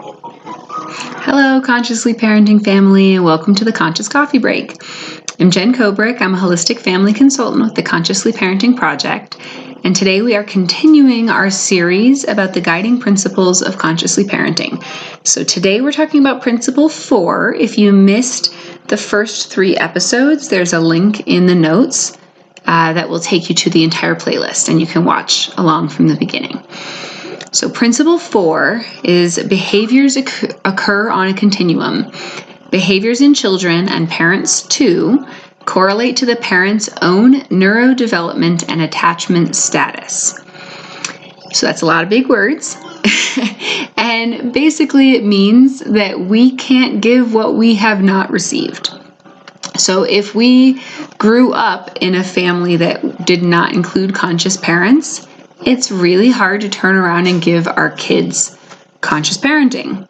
Hello, Consciously Parenting family, and welcome to the Conscious Coffee Break. I'm Jen Kobrick. I'm a holistic family consultant with the Consciously Parenting Project, and today we are continuing our series about the guiding principles of consciously parenting. So today we're talking about Principle 4. If you missed the first 3 episodes, there's a link in the notes that will take you to the entire playlist, and you can watch along from the beginning. So Principle 4 is behaviors occur on a continuum. Behaviors in children and parents too correlate to the parent's own neurodevelopment and attachment status. So that's a lot of big words. And basically it means that we can't give what we have not received. So if we grew up in a family that did not include conscious parents, it's really hard to turn around and give our kids conscious parenting.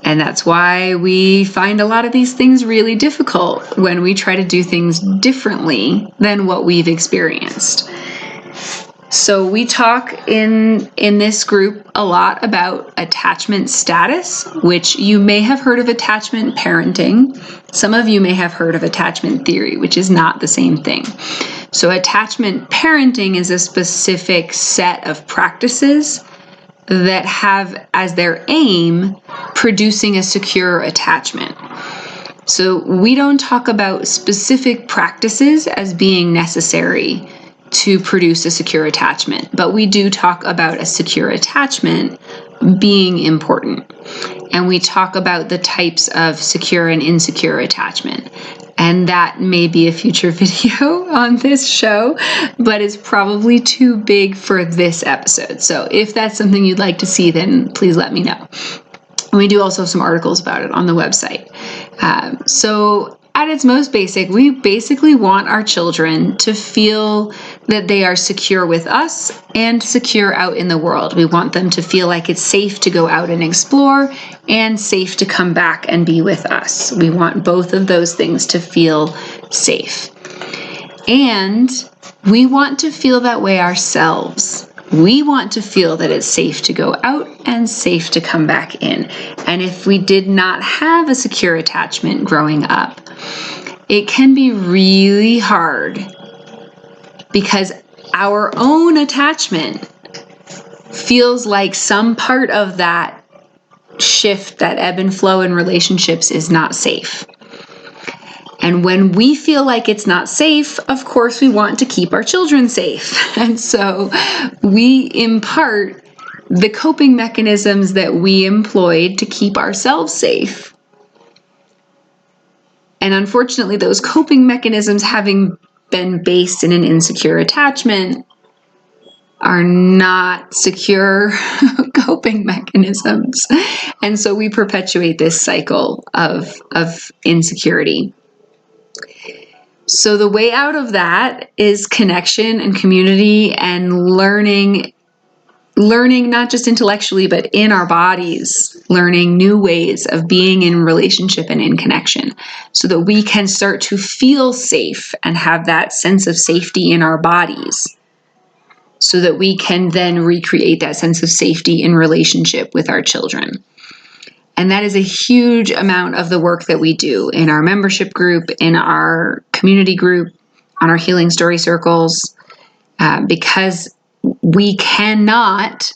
And that's why we find a lot of these things really difficult when we try to do things differently than what we've experienced. So we talk in this group a lot about attachment status, which you may have heard of attachment parenting. Some of you may have heard of attachment theory, which is not the same thing. So attachment parenting is a specific set of practices that have as their aim producing a secure attachment. So we don't talk about specific practices as being necessary to produce a secure attachment, but we do talk about a secure attachment being important. And we talk about the types of secure and insecure attachment. And that may be a future video on this show, but it's probably too big for this episode. So if that's something you'd like to see, then please let me know. And we do also have some articles about it on the website. So at its most basic, we basically want our children to feel that they are secure with us and secure out in the world. We want them to feel like it's safe to go out and explore and safe to come back and be with us. We want both of those things to feel safe. And we want to feel that way ourselves. We want to feel that it's safe to go out and safe to come back in. And if we did not have a secure attachment growing up, it can be really hard because our own attachment feels like some part of that shift, that ebb and flow in relationships is not safe. And when we feel like it's not safe, of course, we want to keep our children safe. And so we impart the coping mechanisms that we employed to keep ourselves safe. And unfortunately, those coping mechanisms, having been based in an insecure attachment, are not secure coping mechanisms. And so we perpetuate this cycle of insecurity. So the way out of that is connection and community and learning not just intellectually, but in our bodies, learning new ways of being in relationship and in connection so that we can start to feel safe and have that sense of safety in our bodies so that we can then recreate that sense of safety in relationship with our children. And that is a huge amount of the work that we do in our membership group, in our community group, on our healing story circles, because we cannot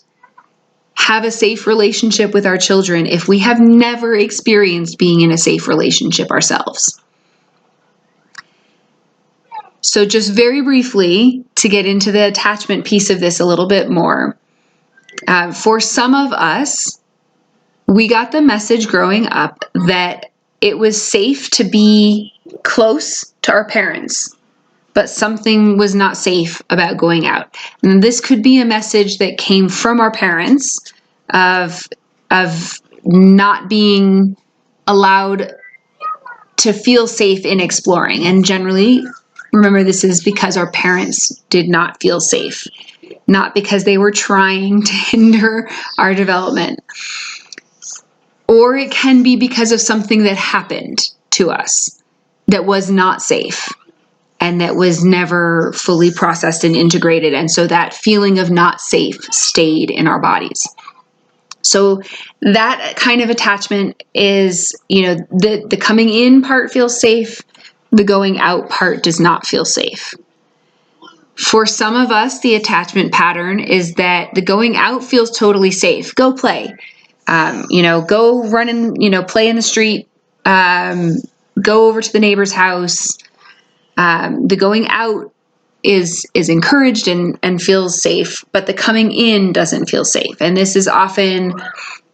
have a safe relationship with our children if we have never experienced being in a safe relationship ourselves. So just very briefly, to get into the attachment piece of this a little bit more, for some of us, we got the message growing up that it was safe to be close to our parents, but something was not safe about going out. And this could be a message that came from our parents of not being allowed to feel safe in exploring. And generally, remember, this is because our parents did not feel safe, not because they were trying to hinder our development. Or it can be because of something that happened to us that was not safe and that was never fully processed and integrated. And so that feeling of not safe stayed in our bodies. So that kind of attachment is, the coming in part feels safe. The going out part does not feel safe. For some of us, the attachment pattern is that the going out feels totally safe. Go play, go run and, play in the street, go over to the neighbor's house. The going out is encouraged and feels safe, but the coming in doesn't feel safe. And this is often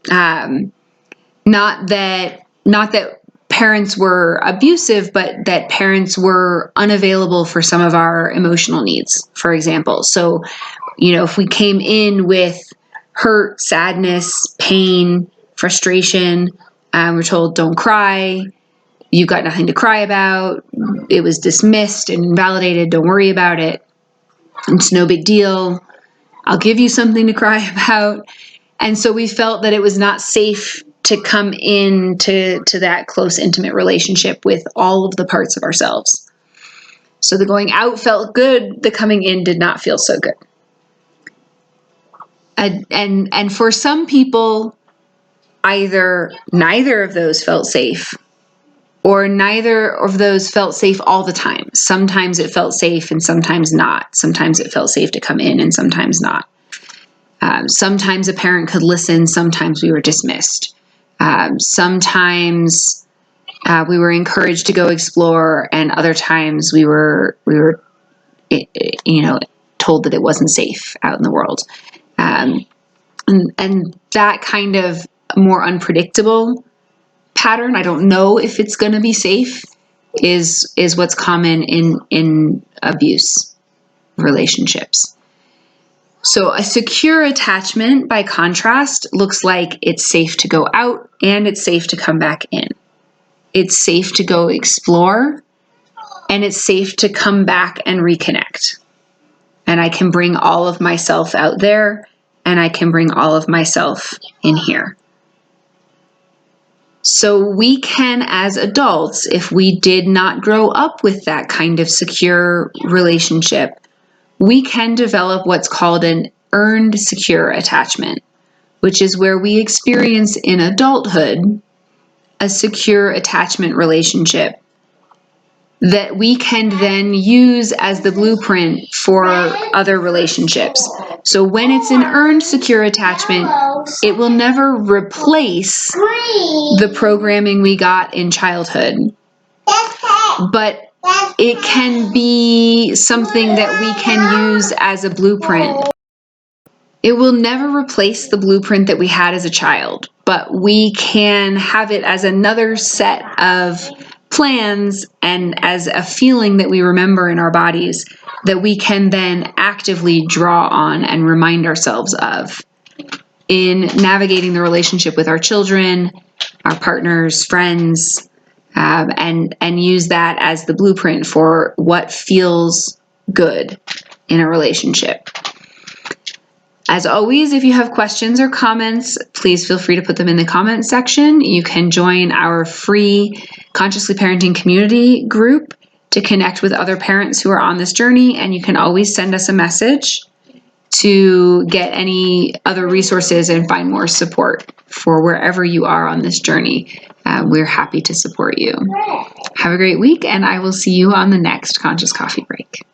not that parents were abusive, but that parents were unavailable for some of our emotional needs, for example. So, if we came in with hurt, sadness, pain, frustration, we're told, don't cry, you've got nothing to cry about, it was dismissed and invalidated, don't worry about it, it's no big deal, I'll give you something to cry about. And so we felt that it was not safe to come into that close, intimate relationship with all of the parts of ourselves. So the going out felt good, the coming in did not feel so good. And for some people, either neither of those felt safe, or neither of those felt safe all the time. Sometimes it felt safe and sometimes not. Sometimes it felt safe to come in and sometimes not. Sometimes a parent could listen, sometimes we were dismissed. Sometimes we were encouraged to go explore, and other times we were told that it wasn't safe out in the world. And that kind of more unpredictable pattern, I don't know if it's going to be safe, is what's common in abuse relationships. So a secure attachment, by contrast, looks like it's safe to go out and it's safe to come back in. It's safe to go explore and it's safe to come back and reconnect. And I can bring all of myself out there and I can bring all of myself in here. So we can, as adults, if we did not grow up with that kind of secure relationship, we can develop what's called an earned secure attachment, which is where we experience in adulthood a secure attachment relationship that we can then use as the blueprint for other relationships. So when it's an earned secure attachment, it will never replace the programming we got in childhood, but it can be something that we can use as a blueprint. It will never replace the blueprint that we had as a child, but we can have it as another set of plans and as a feeling that we remember in our bodies that we can then actively draw on and remind ourselves of in navigating the relationship with our children, our partners, friends, and use that as the blueprint for what feels good in a relationship. As always, if you have questions or comments, please feel free to put them in the comments section. You can join our free Consciously Parenting community group to connect with other parents who are on this journey, and you can always send us a message to get any other resources and find more support for wherever you are on this journey. We're happy to support you. Have a great week, and I will see you on the next Conscious Coffee Break.